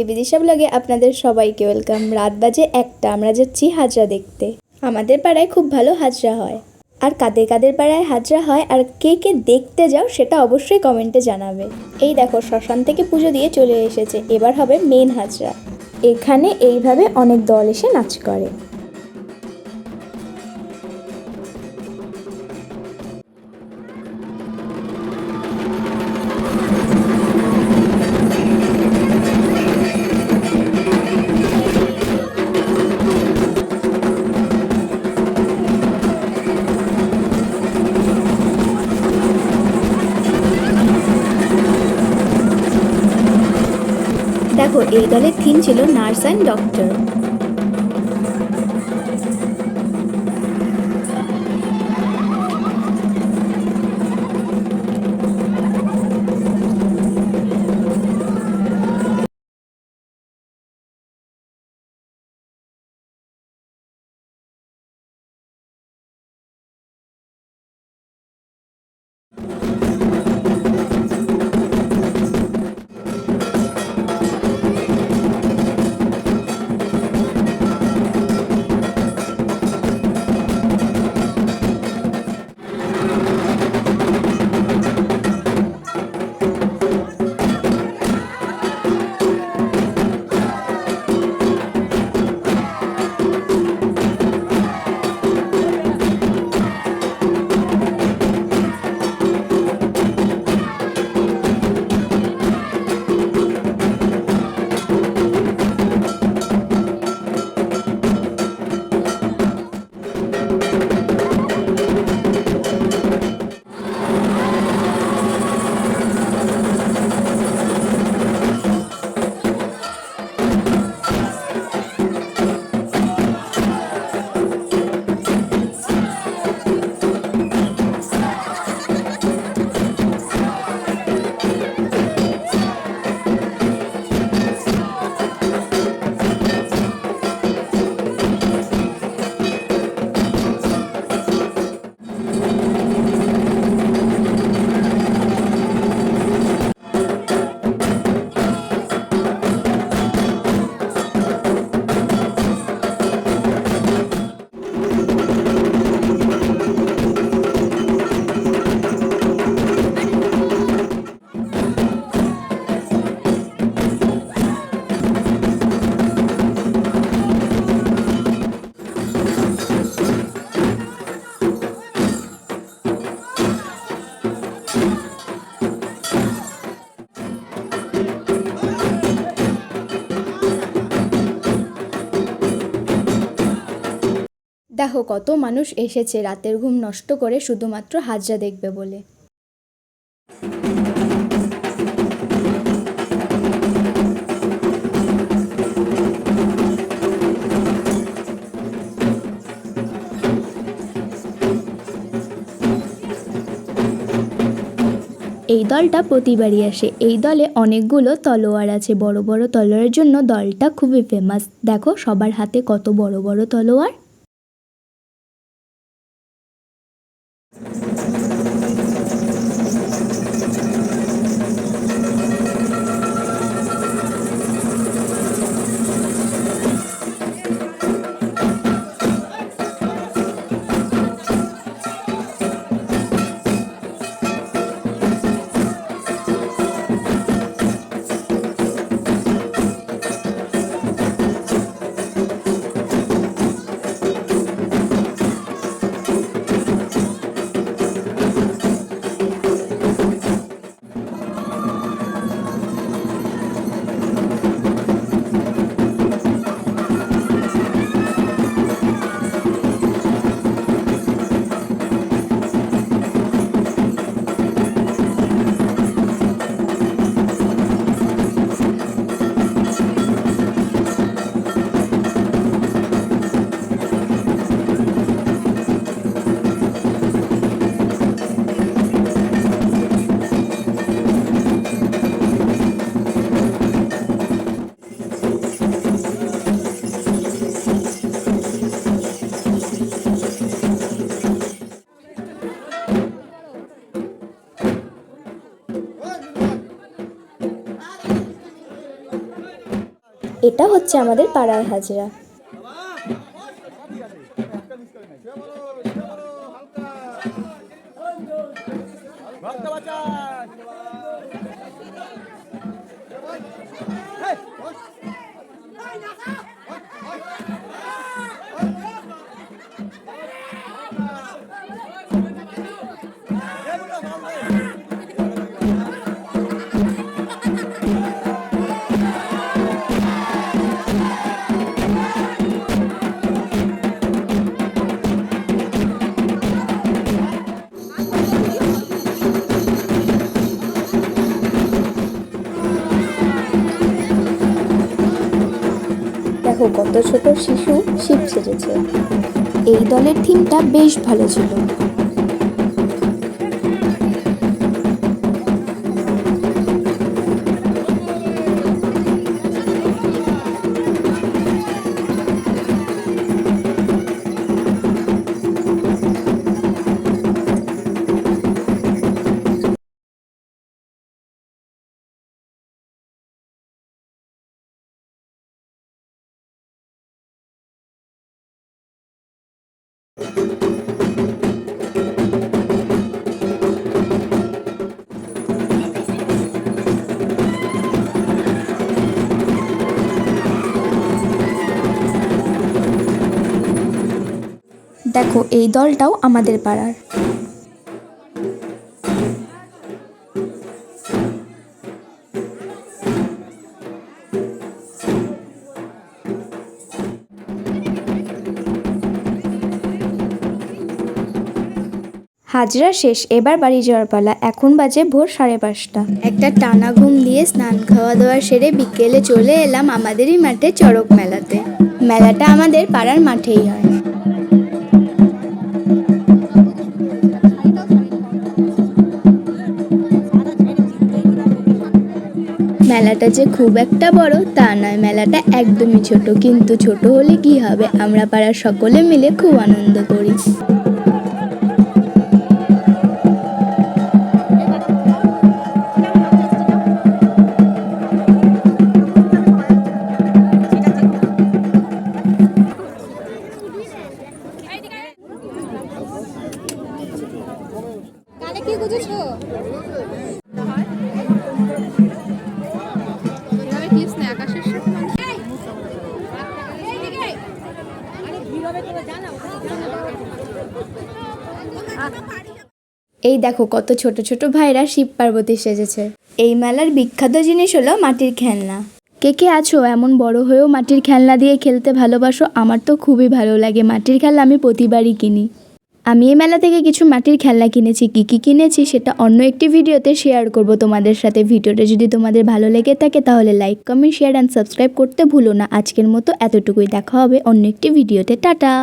বিদিশা ব্লগে আপনাদের সবাইকে ওয়েলকাম। রাত বাজে 1টা, আমরা যাচ্ছি হাজরা দেখতে। আমাদের পাড়ায় খুব ভালো হাজরা হয়। আর কাদের কাদের পাড়ায় হাজরা হয় আর কে কে দেখতে যাও সেটা অবশ্যই কমেন্টে জানাবে। এই দেখো, শ্মশান থেকে পুজো দিয়ে চলে এসেছে, এবার হবে মেন হাজরা। এখানে এইভাবে অনেক দল এসে নাচ করে। দেখো, এই দলের থিম ছিল নার্স অ্যান্ড ডক্টর। দেখো, কত মানুষ এসেছে রাতের ঘুম নষ্ট করে শুধুমাত্র হাজরা দেখবে বলে। এই দলটা প্রতিবারই আসে। এই দলে অনেকগুলো তলোয়ার আছে, বড় বড় তলোয়ারের জন্য দলটা খুবই ফেমাস। দেখো সবার হাতে কত বড় বড় তলোয়ার। এটা হচ্ছে আমাদের পাড়ার হাজরা। দেখো কত ছোট শিশু শিব সেজেছে। এই দলের থিমটা বেশ ভালো ছিল। দেখো এই দলটাও আমাদের পাড়ার। হাজরা শেষ, এবার বাড়ি যাওয়ার পালা। এখন বাজে ভোর 5:30। একটা টানা ঘুম দিয়ে স্নান খাওয়া দাওয়া সেরে বিকেলে চলে এলাম আমাদেরই মাঠে চড়ক মেলাতে। মেলাটা আমাদের পাড়ার মাঠেই হয়। মেলাটা যে খুব একটা বড় তা নয়, মেলাটা একদমই ছোট, কিন্তু ছোট হলে কি হবে, আমরা পাড়ার সকলে মিলে খুব আনন্দ করি। কি বুঝেছো? এভাবে ক্লিপস নেই আকাশের সাথে। এই দেখো কত ছোট ছোট ভাইরা শিব পার্বতী সেজেছে। এই মেলার বিখ্যাত জিনিস হলো মাটির খেলনা। কে কে আছো এমন বড় হয়েও মাটির খেলনা দিয়ে খেলতে ভালোবাসো? আমার তো খুবই ভালো লাগে। মাটির খেলনা আমি প্রতিবারই কিনি। আমি এই মেলা থেকে কিছু মাটির খেলনা কিনেছি। কী কী কিনেছি সেটা অন্য একটি ভিডিওতে শেয়ার করব তোমাদের সাথে। ভিডিওটা যদি তোমাদের ভালো লেগে থাকে তাহলে like, comment, share and subscribe করতে ভুলো না। আজকের মতো এতটুকুই, দেখা হবে অন্য একটি ভিডিওতে। টাটা।